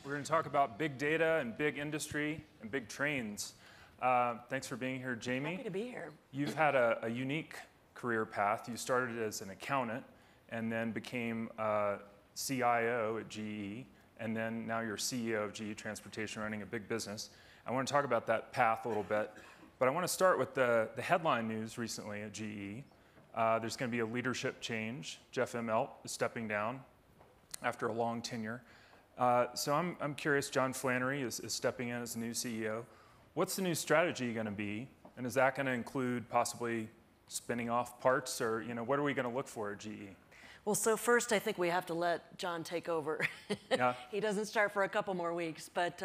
We're going to talk about big data and big industry and big trains. Thanks for being here, Jamie. Happy to be here. You've had a unique career path. You started as an accountant and then became CIO at GE, and then now you're CEO of GE Transportation, running a big business. I want to talk about that path a little bit, but I want to start with the headline news recently at GE. There's going to be a leadership change. Jeff Immelt is stepping down after a long tenure. So I'm curious, John Flannery is stepping in as the new CEO. What's the new strategy going to be? And is that going to include possibly spinning off parts, or what are we going to look for at GE? Well, so first, I think we have to let John take over. Yeah. He doesn't start for a couple more weeks. But,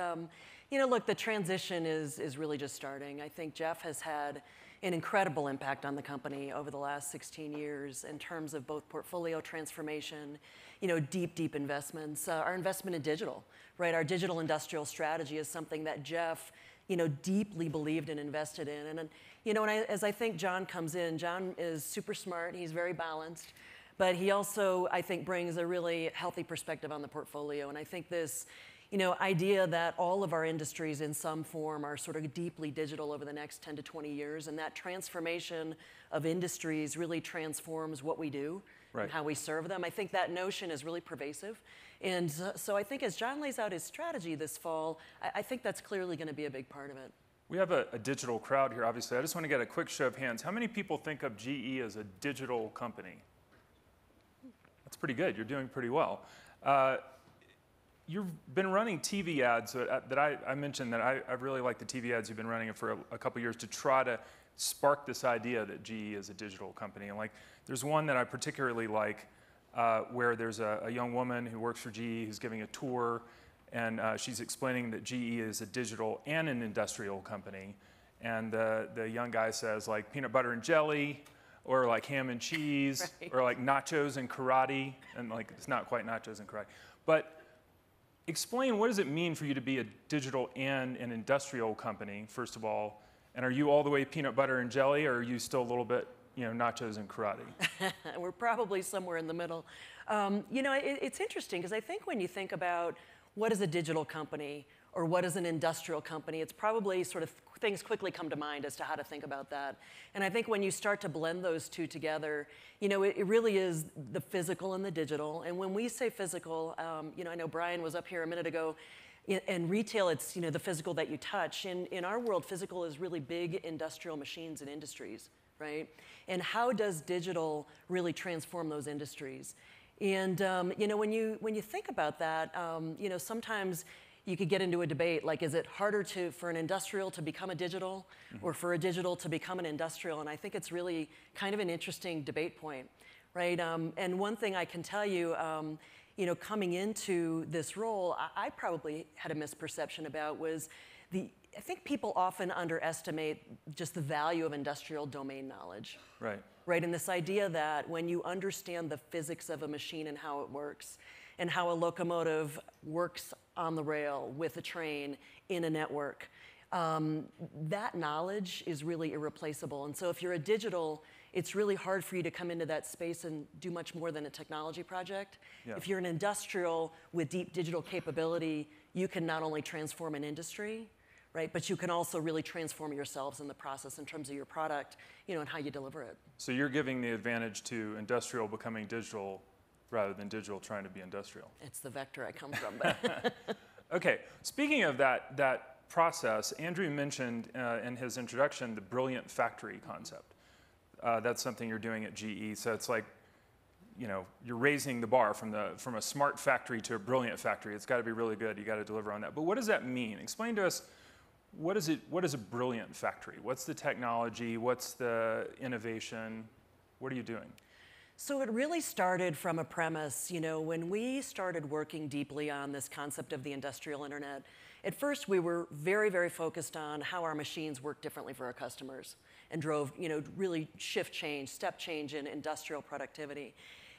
look, the transition is really just starting. I think Jeff has had an incredible impact on the company over the last 16 years in terms of both portfolio transformation, deep investments. Our investment in digital, right? Our digital industrial strategy is something that Jeff, deeply believed and invested in. And as I think John comes in, John is super smart. He's very balanced. But he also, I think, brings a really healthy perspective on the portfolio. And I think this, idea that all of our industries in some form are sort of deeply digital over the next 10 to 20 years, and that transformation of industries really transforms what we do, right, and how we serve them. I think that notion is really pervasive. And so I think as John lays out his strategy this fall, I think that's clearly going to be a big part of it. We have a digital crowd here, obviously. I just want to get a quick show of hands. How many people think of GE as a digital company? That's pretty good. You're doing pretty well. You've been running TV ads that I mentioned that I really like the TV ads you've been running for a couple years to try to spark this idea that GE is a digital company. And there's one that I particularly like where there's a young woman who works for GE who's giving a tour, and she's explaining that GE is a digital and an industrial company. And the young guy says peanut butter and jelly, or ham and cheese, right, or nachos and karate, and it's not quite nachos and karate. But explain, what does it mean for you to be a digital and an industrial company, first of all? And are you all the way peanut butter and jelly, or are you still a little bit, nachos and karate? We're probably somewhere in the middle. It's interesting, because I think when you think about what is a digital company or what is an industrial company, it's probably sort of things quickly come to mind as to how to think about that. And I think when you start to blend those two together, it really is the physical and the digital. And when we say physical, I know Brian was up here a minute ago. In retail, it's the physical that you touch. In our world, physical is really big industrial machines and industries, right? And how does digital really transform those industries? And when you think about that, sometimes you could get into a debate, is it harder for an industrial to become a digital, or for a digital to become an industrial? And I think it's really kind of an interesting debate point, right? And one thing I can tell you, coming into this role, I probably had a misperception about was I think people often underestimate just the value of industrial domain knowledge. Right. Right, and this idea that when you understand the physics of a machine and how it works, and how a locomotive works on the rail with a train in a network, that knowledge is really irreplaceable. And so if you're a digital, it's really hard for you to come into that space and do much more than a technology project. Yeah. If you're an industrial with deep digital capability, you can not only transform an industry, right, but you can also really transform yourselves in the process in terms of your product, and how you deliver it. So you're giving the advantage to industrial becoming digital rather than digital trying to be industrial. It's the vector I come from. Okay, speaking of that process, Andrew mentioned in his introduction the brilliant factory concept. That's something you're doing at GE. So it's you're raising the bar from a smart factory to a brilliant factory. It's got to be really good. You got to deliver on that. But what does that mean? Explain to us, what is a brilliant factory? What's the technology? What's the innovation? What are you doing? So it really started from a premise, when we started working deeply on this concept of the industrial internet. At first, we were very, very focused on how our machines work differently for our customers and drove, really step change in industrial productivity.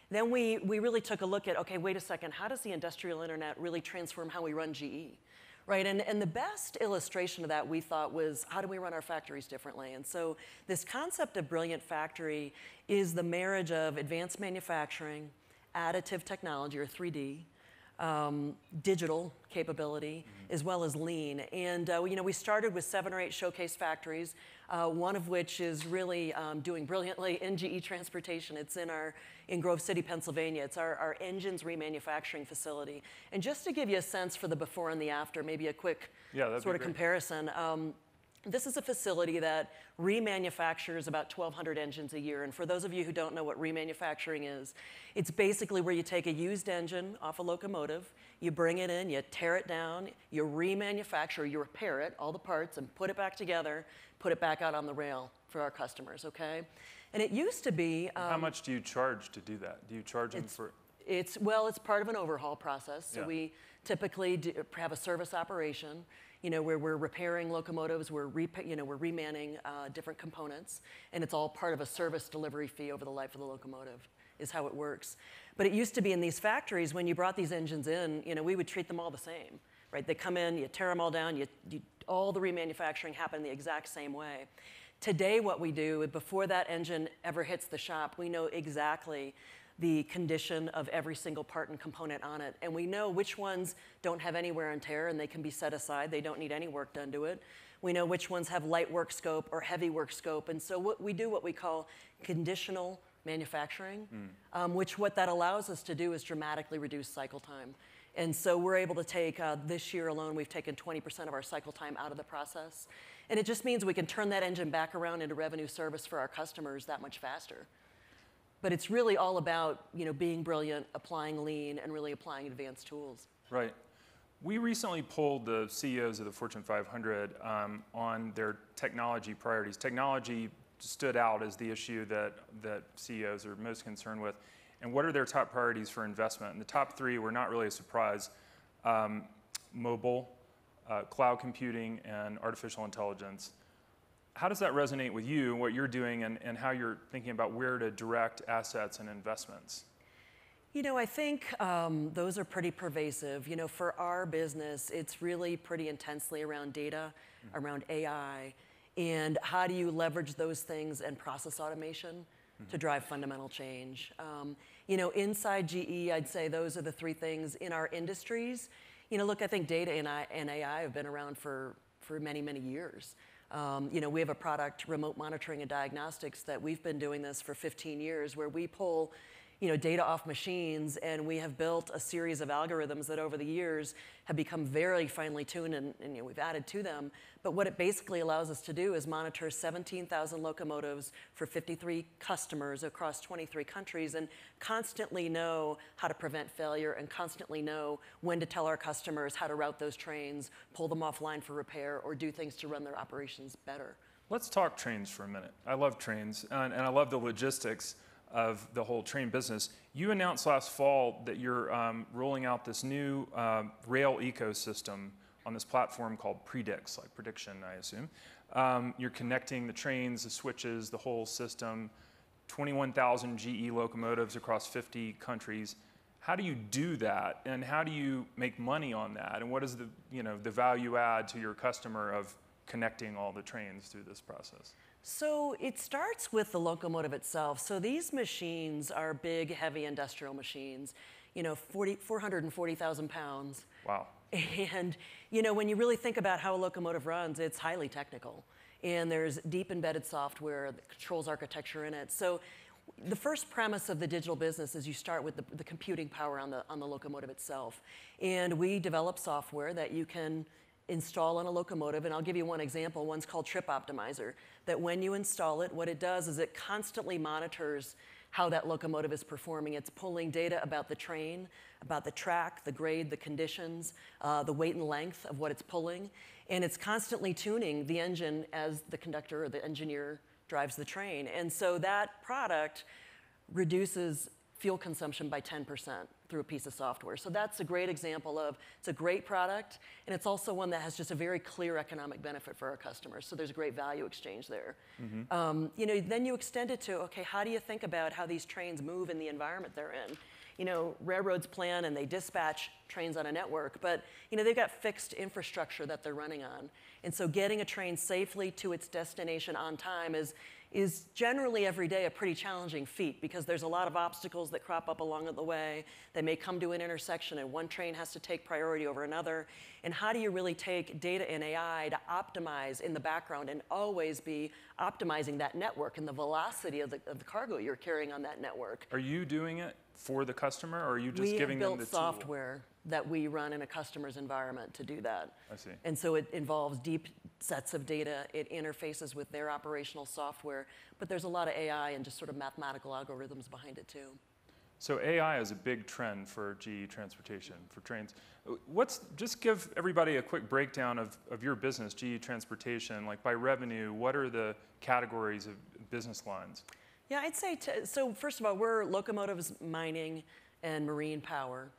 Then we really took a look at, okay, wait a second, how does the industrial internet really transform how we run GE? Right, and the best illustration of that, we thought, was how do we run our factories differently? And so this concept of brilliant factory is the marriage of advanced manufacturing, additive technology, or 3D, digital capability, as well as lean. And we started with 7 or 8 showcase factories, one of which is really doing brilliantly in GE Transportation. It's in Grove City, Pennsylvania. It's our engines remanufacturing facility. And just to give you a sense for the before and the after, maybe a quick sort of comparison. This is a facility that remanufactures about 1,200 engines a year. And for those of you who don't know what remanufacturing is, it's basically where you take a used engine off a locomotive, you bring it in, you tear it down, you remanufacture, you repair it, all the parts, and put it back together, put it back out on the rail for our customers, okay? And it used to be... how much do you charge to do that? Do you charge them for... It's part of an overhaul process. So we typically have a service operation, where we're repairing locomotives, we're remanning different components, and it's all part of a service delivery fee over the life of the locomotive, is how it works. But it used to be in these factories, when you brought these engines in, we would treat them all the same, right? They come in, you tear them all down, all the remanufacturing happened the exact same way. Today, what we do, before that engine ever hits the shop, we know exactly the condition of every single part and component on it. And we know which ones don't have any wear and tear and they can be set aside. They don't need any work done to it. We know which ones have light work scope or heavy work scope. And so what we call conditional manufacturing, what that allows us to do is dramatically reduce cycle time. And so we're able to take, this year alone, we've taken 20% of our cycle time out of the process. And it just means we can turn that engine back around into revenue service for our customers that much faster. But it's really all about being brilliant, applying lean, and really applying advanced tools. Right. We recently polled the CEOs of the Fortune 500 on their technology priorities. Technology stood out as the issue that CEOs are most concerned with. And what are their top priorities for investment? And the top 3 were not really a surprise. Mobile, cloud computing, and artificial intelligence. How does that resonate with you, what you're doing, and how you're thinking about where to direct assets and investments? I think those are pretty pervasive. For our business, it's really pretty intensely around data, around AI, and how do you leverage those things and process automation to drive fundamental change. Inside GE, I'd say those are the 3 things. In our industries, look, I think data and AI have been around for many, many years. We have a product, remote monitoring and diagnostics, that we've been doing this for 15 years, where we pull data off machines, and we have built a series of algorithms that over the years have become very finely tuned, and we've added to them. But what it basically allows us to do is monitor 17,000 locomotives for 53 customers across 23 countries and constantly know how to prevent failure and constantly know when to tell our customers how to route those trains, pull them offline for repair, or do things to run their operations better. Let's talk trains for a minute. I love trains, and I love the logistics of the whole train business. You announced last fall that you're rolling out this new rail ecosystem on this platform called Predix, like prediction, I assume. You're connecting the trains, the switches, the whole system, 21,000 GE locomotives across 50 countries. How do you do that, and how do you make money on that? And what is the value add to your customer of connecting all the trains through this process? So it starts with the locomotive itself. So these machines are big, heavy industrial machines, 440,000 pounds. Wow. And, when you really think about how a locomotive runs, it's highly technical. And there's deep embedded software that controls architecture in it. So the first premise of the digital business is you start with the computing power on the locomotive itself. And we develop software that you can install on a locomotive, and I'll give you one example. One's called Trip Optimizer, that when you install it, what it does is it constantly monitors how that locomotive is performing. It's pulling data about the train, about the track, the grade, the conditions, the weight and length of what it's pulling, and it's constantly tuning the engine as the conductor or the engineer drives the train. And so that product reduces fuel consumption by 10% through a piece of software. So that's a great example of, it's a great product, and it's also one that has just a very clear economic benefit for our customers. So there's a great value exchange there. Then you extend it to, okay, how do you think about how these trains move in the environment they're in? Railroads plan and they dispatch trains on a network, but they've got fixed infrastructure that they're running on. And so getting a train safely to its destination on time is is generally every day a pretty challenging feat because there's a lot of obstacles that crop up along the way. They may come to an intersection and one train has to take priority over another. And how do you really take data and AI to optimize in the background and always be optimizing that network and the velocity of the cargo you're carrying on that network? Are you doing it for the customer, or are you just giving them the tool? We have built software that we run in a customer's environment to do that. I see. And so it involves deep sets of data. It interfaces with their operational software. But there's a lot of AI and just sort of mathematical algorithms behind it, too. So AI is a big trend for GE Transportation, for trains. Just give everybody a quick breakdown of your business, GE Transportation, like by revenue, what are the categories of business lines? Yeah, I'd say, so first of all, we're locomotives, mining, and marine power.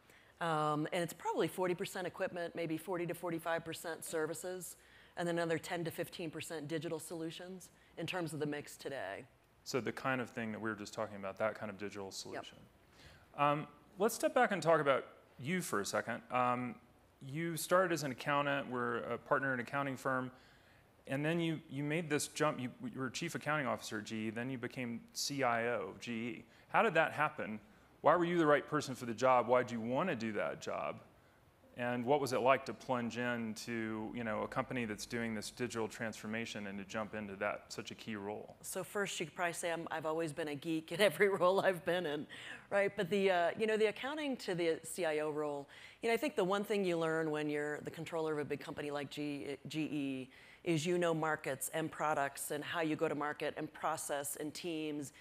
And it's probably 40% equipment, maybe 40 to 45% services, and then another 10 to 15% digital solutions in terms of the mix today. So the kind of thing that we were just talking about, that kind of digital solution. Yep. Let's step back and talk about you for a second. You started as an accountant, we're a partner in an accounting firm, and then you made this jump. You were chief accounting officer at GE, then you became CIO of GE. How did that happen? Why were you the right person for the job? Why did you want to do that job? And what was it like to plunge into a company that's doing this digital transformation and to jump into that, such a key role? So first, you could probably say I've always been a geek in every role I've been in, right? But the accounting to the CIO role, I think the one thing you learn when you're the controller of a big company like GE is markets and products and how you go to market and process and teams,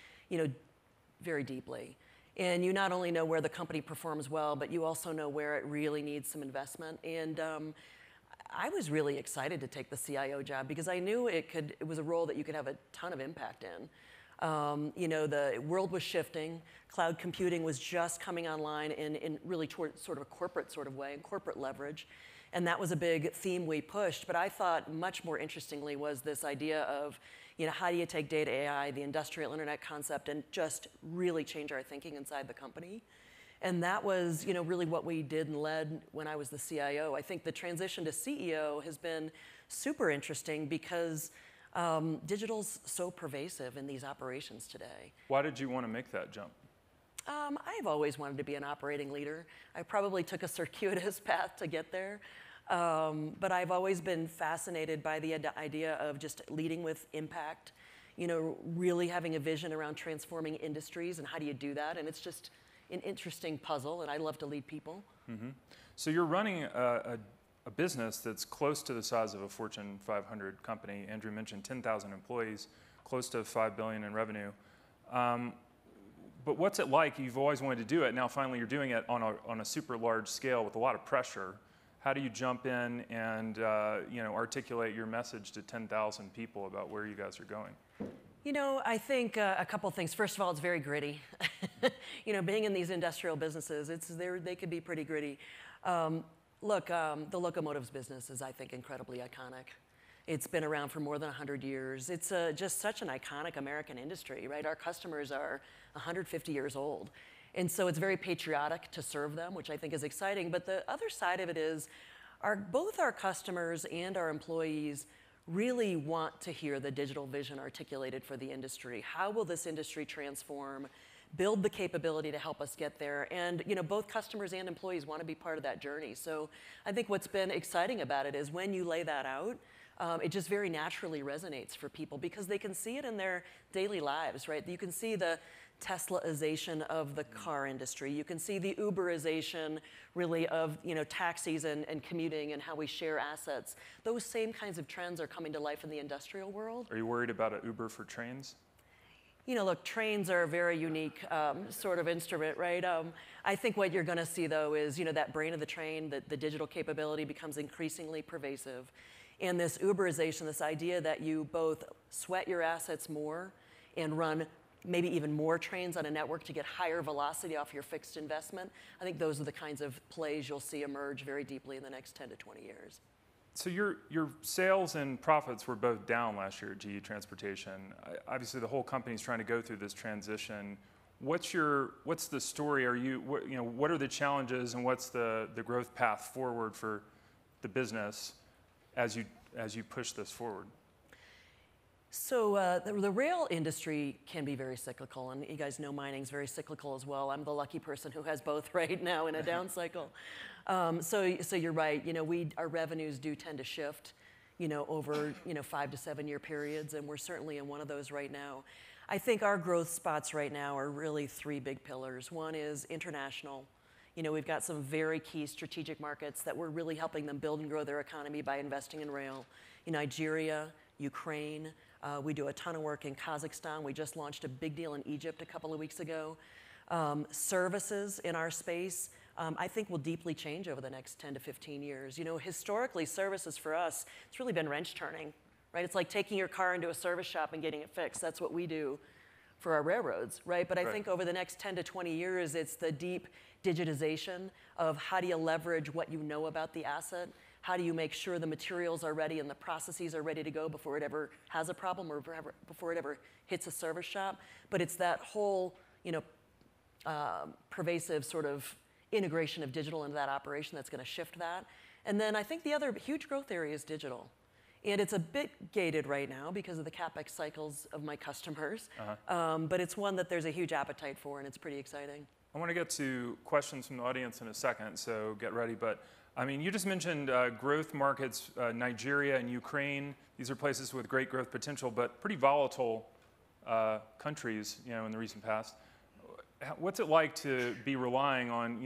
very deeply. And you not only know where the company performs well, but you also know where it really needs some investment. And I was really excited to take the CIO job because I knew it was a role that you could have a ton of impact in. The world was shifting. Cloud computing was just coming online in really toward sort of a corporate sort of way, and corporate leverage. And that was a big theme we pushed. But I thought much more interestingly was this idea of, how do you take data AI, the industrial internet concept, and just really change our thinking inside the company? And that was, really what we did and led when I was the CIO. I think the transition to CEO has been super interesting because digital's so pervasive in these operations today. Why did you want to make that jump? I've always wanted to be an operating leader. I probably took a circuitous path to get there. But I've always been fascinated by the idea of just leading with impact, really having a vision around transforming industries and how do you do that? And it's just an interesting puzzle, and I love to lead people. Mm-hmm. So you're running a business that's close to the size of a Fortune 500 company. Andrew mentioned 10,000 employees, close to $5 billion in revenue. But what's it like? You've always wanted to do it. Now finally you're doing it on a super large scale with a lot of pressure. How do you jump in and articulate your message to 10,000 people about where you guys are going? I think a couple things. First of all, it's very gritty. Being in these industrial businesses, they could be pretty gritty. Look, the locomotives business is, I think, incredibly iconic. It's been around for more than 100 years. It's just such an iconic American industry, right? Our customers are 150 years old. And so it's very patriotic to serve them, which I think is exciting. But the other side of it is both our customers and our employees really want to hear the digital vision articulated for the industry. How will this industry transform, build the capability to help us get there? And both customers and employees want to be part of that journey. So I think what's been exciting about it is when you lay that out, it just very naturally resonates for people because they can see it in their daily lives, right? You can see the Teslaization of the car industry. You can see the Uberization, really, of taxis and commuting and how we share assets. Those same kinds of trends are coming to life in the industrial world. Are you worried about an Uber for trains? Look, trains are a very unique sort of instrument, right? I think what you're going to see, though, is that brain of the train, the digital capability becomes increasingly pervasive. And this Uberization, this idea that you both sweat your assets more and run maybe even more trains on a network to get higher velocity off your fixed investment, I think those are the kinds of plays you'll see emerge very deeply in the next 10 to 20 years. So your sales and profits were both down last year at GE Transportation. Obviously, the whole company's trying to go through this transition. What's the story? What are the challenges, and what's the growth path forward for the business as you push this forward? So the rail industry can be very cyclical, and you guys know mining's very cyclical as well. I'm the lucky person who has both right now in a down cycle. So you're right. Our revenues do tend to shift, over 5 to 7 year periods, and we're certainly in one of those right now. I think our growth spots right now are really 3 big pillars. One is international. We've got some very key strategic markets that we're really helping them build and grow their economy by investing in rail. Nigeria, Ukraine. We do a ton of work in Kazakhstan. We just launched a big deal in Egypt a couple of weeks ago. Services in our space, I think will deeply change over the next 10 to 15 years. Historically, services for us, it's really been wrench turning, right? It's like taking your car into a service shop and getting it fixed. That's what we do for our railroads, right? But I think over the next 10 to 20 years, it's the deep digitization of how do you leverage what you know about the asset. How do you make sure the materials are ready and the processes are ready to go before it ever has a problem or before it ever hits a service shop? But it's that whole, pervasive sort of integration of digital into that operation that's going to shift that. And then I think the other huge growth area is digital. And it's a bit gated right now because of the CapEx cycles of my customers. But it's one that there's a huge appetite for, and it's pretty exciting. I want to get to questions from the audience in a second, so get ready. But I mean, you just mentioned growth markets, Nigeria and Ukraine. These are places with great growth potential, but pretty volatile countries, in the recent past. What's it like to be relying on,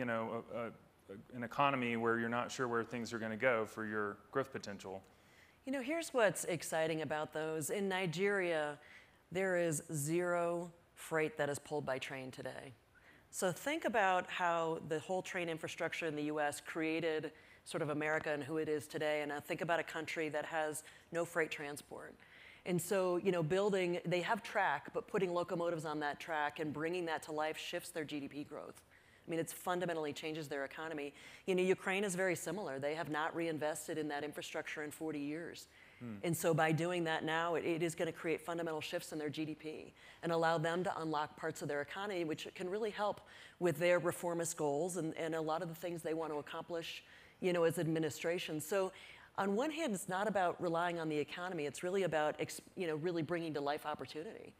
an economy where you're not sure where things are going to go for your growth potential? Here's what's exciting about those. In Nigeria, there is 0 freight that is pulled by train today. So think about how the whole train infrastructure in the US created sort of America and who it is today. And now think about a country that has no freight transport. And so, they have track, but putting locomotives on that track and bringing that to life shifts their GDP growth. I mean, it fundamentally changes their economy. Ukraine is very similar. They have not reinvested in that infrastructure in 40 years. And so by doing that now, it is going to create fundamental shifts in their GDP and allow them to unlock parts of their economy, which can really help with their reformist goals and a lot of the things they want to accomplish, as administration. So on one hand, it's not about relying on the economy. It's really about, really bringing to life opportunity.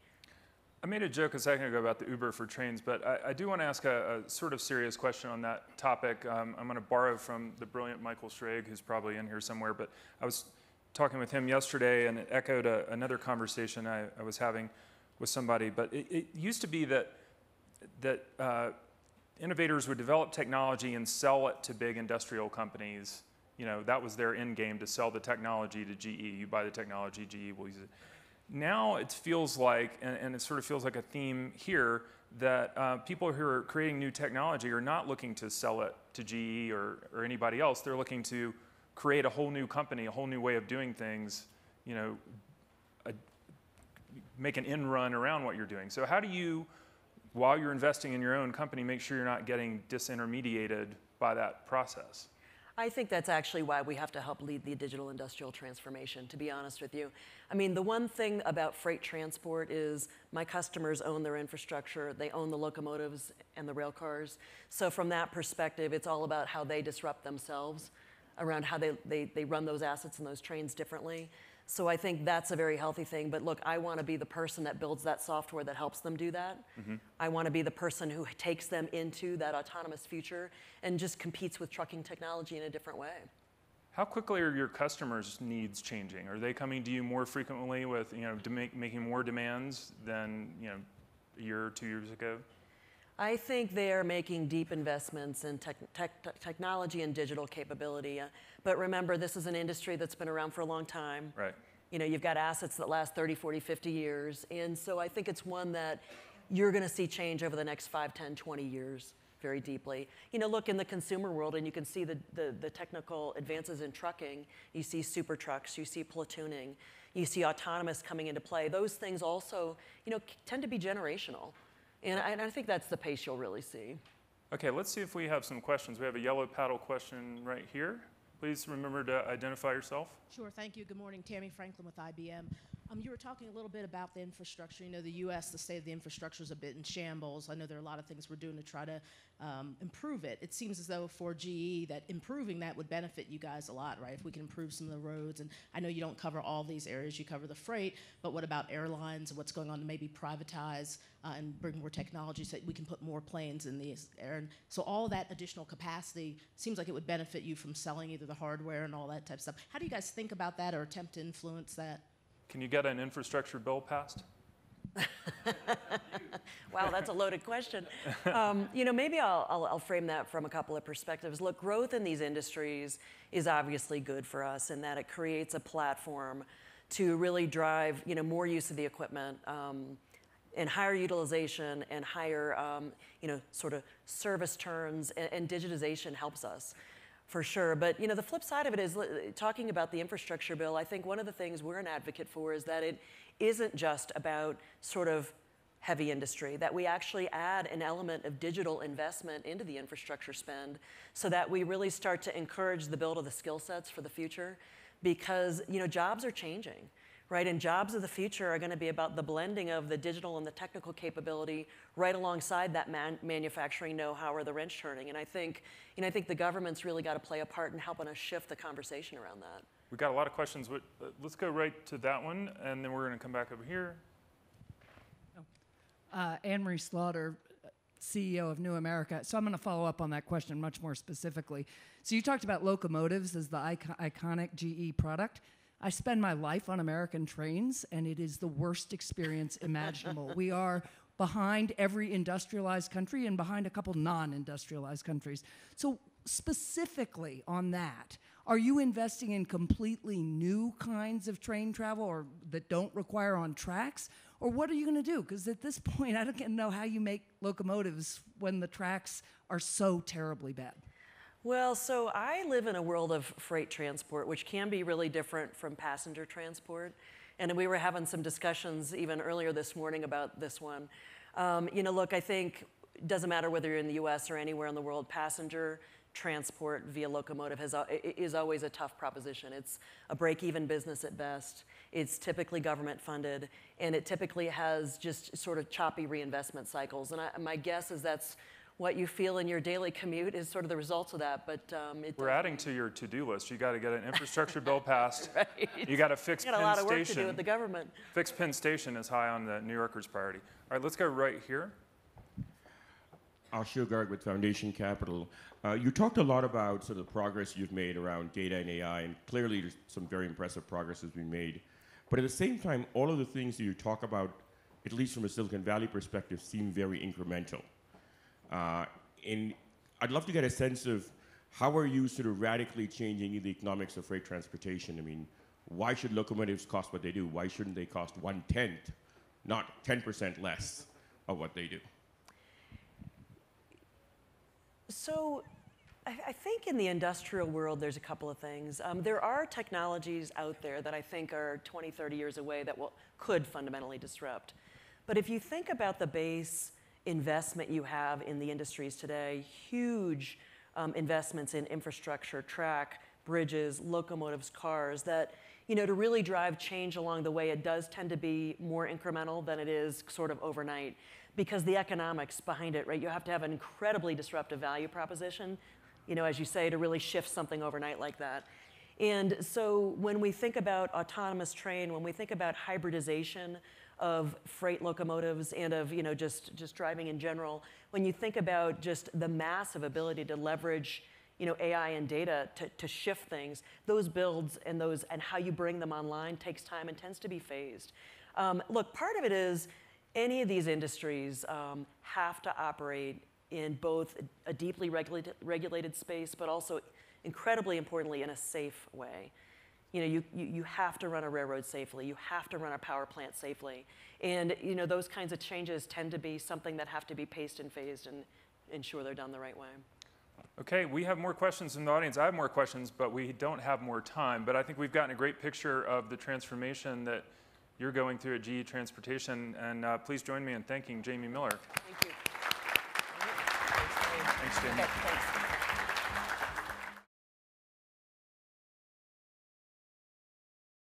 I made a joke a second ago about the Uber for trains, but I do want to ask a sort of serious question on that topic. I'm going to borrow from the brilliant Michael Schrage, who's probably in here somewhere, but I was talking with him yesterday, and it echoed another conversation I was having with somebody. But it used to be that innovators would develop technology and sell it to big industrial companies. That was their end game, to sell the technology to GE. You buy the technology, GE will use it. Now it feels like, and it sort of feels like a theme here, that people who are creating new technology are not looking to sell it to GE or anybody else. They're looking to create a whole new company, a whole new way of doing things, make an end run around what you're doing. So how do you, while you're investing in your own company, make sure you're not getting disintermediated by that process? I think that's actually why we have to help lead the digital industrial transformation, to be honest with you. I mean, the one thing about freight transport is my customers own their infrastructure. They own the locomotives and the rail cars. So from that perspective, it's all about how they disrupt themselves around how they run those assets and those trains differently. So I think that's a very healthy thing. But look, I want to be the person that builds that software that helps them do that. I want to be the person who takes them into that autonomous future and just competes with trucking technology in a different way. How quickly are your customers' needs changing? Are they coming to you more frequently with, making more demands than, a year or 2 years ago? I think they are making deep investments in technology and digital capability. But remember, this is an industry that's been around for a long time. Right. You've got assets that last 30, 40, 50 years. And so I think it's one that you're going to see change over the next 5, 10, 20 years very deeply. Look in the consumer world, and you can see the technical advances in trucking. You see super trucks, you see platooning, you see autonomous coming into play. Those things also, tend to be generational. And I think that's the pace you'll really see. Okay, let's see if we have some questions. We have a yellow paddle question right here. Please remember to identify yourself. Sure, thank you. Good morning, Tammy Franklin with IBM. You were talking a little bit about the infrastructure. You know, the U.S., the state of the infrastructure is a bit in shambles. I know there are a lot of things we're doing to try to improve it. It seems as though for GE that improving that would benefit you guys a lot, right? If we can improve some of the roads. And I know you don't cover all these areas. You cover the freight. But what about airlines? What's going on to maybe privatize and bring more technology so that we can put more planes in the air? And so all that additional capacity seems like it would benefit you from selling either the hardware and all that type of stuff. How do you guys think about that or attempt to influence that? Can you get an infrastructure bill passed? Wow, that's a loaded question. You know, maybe I'll frame that from a couple of perspectives. Look, growth in these industries is obviously good for us in that it creates a platform to really drive, you know, more use of the equipment and higher utilization and higher, you know, sort of service turns, and digitization helps us. For sure, but you know, the flip side of it is talking about the infrastructure bill. I think one of the things we're an advocate for is that it isn't just about sort of heavy industry, that we actually add an element of digital investment into the infrastructure spend so that we really start to encourage the build of the skill sets for the future, because you know, jobs are changing. Right, and jobs of the future are going to be about the blending of the digital and the technical capability right alongside that manufacturing know-how or the wrench turning. And I think, you know, I think the government's really got to play a part in helping us shift the conversation around that. We've got a lot of questions. Let's go right to that one, and then we're going to come back over here. Anne-Marie Slaughter, CEO of New America. So I'm going to follow up on that question much more specifically. So you talked about locomotives as the iconic GE product. I spend my life on American trains, and it is the worst experience imaginable. We are behind every industrialized country and behind a couple non-industrialized countries. So specifically on that, are you investing in completely new kinds of train travel or that don't require on tracks? Or what are you going to do? Because at this point, I don't know how you make locomotives when the tracks are so terribly bad. Well, so I live in a world of freight transport, which can be really different from passenger transport. And we were having some discussions even earlier this morning about this one. You know, look, I think it doesn't matter whether you're in the US or anywhere in the world, passenger transport via locomotive is always a tough proposition. It's a break-even business at best. It's typically government funded, and it typically has just sort of choppy reinvestment cycles. And my guess is that's what you feel in your daily commute is sort of the results of that, but we're adding to your to-do list. You got to get an infrastructure bill passed. Right. You got to fix Penn Station. Got a lot of work to do with the government. Fix Penn Station is high on the New Yorkers' priority. All right, let's go right here. Ashil Garg with Foundation Capital. You talked a lot about sort of the progress you've made around data and AI, and clearly there's some very impressive progress has been made. But at the same time, all of the things that you talk about, at least from a Silicon Valley perspective, seem very incremental. And I'd love to get a sense of how are you sort of radically changing the economics of freight transportation? I mean, why should locomotives cost what they do? Why shouldn't they cost 1/10, not 10% less of what they do? So I think in the industrial world, there's a couple of things. There are technologies out there that I think are 20, 30 years away that could fundamentally disrupt. But if you think about the base investment you have in the industries today, huge investments in infrastructure, track, bridges, locomotives, cars, that, you know, to really drive change along the way, it does tend to be more incremental than it is sort of overnight, because the economics behind it, right? You have to have an incredibly disruptive value proposition, you know, as you say, to really shift something overnight like that. And so when we think about autonomous train, when we think about hybridization of freight locomotives and of, you know, just driving in general, when you think about just the massive ability to leverage, you know, AI and data to shift things, those builds and how you bring them online takes time and tends to be phased. Look, part of it is any of these industries have to operate in both a deeply regulated space, but also incredibly importantly in a safe way. You know, you have to run a railroad safely. You have to run a power plant safely. And, you know, those kinds of changes tend to be something that have to be paced and phased and ensure they're done the right way. Okay, we have more questions in the audience. I have more questions, but we don't have more time. But I think we've gotten a great picture of the transformation that you're going through at GE Transportation. And please join me in thanking Jamie Miller. Thank you. Thanks, Jamie. Okay, thanks.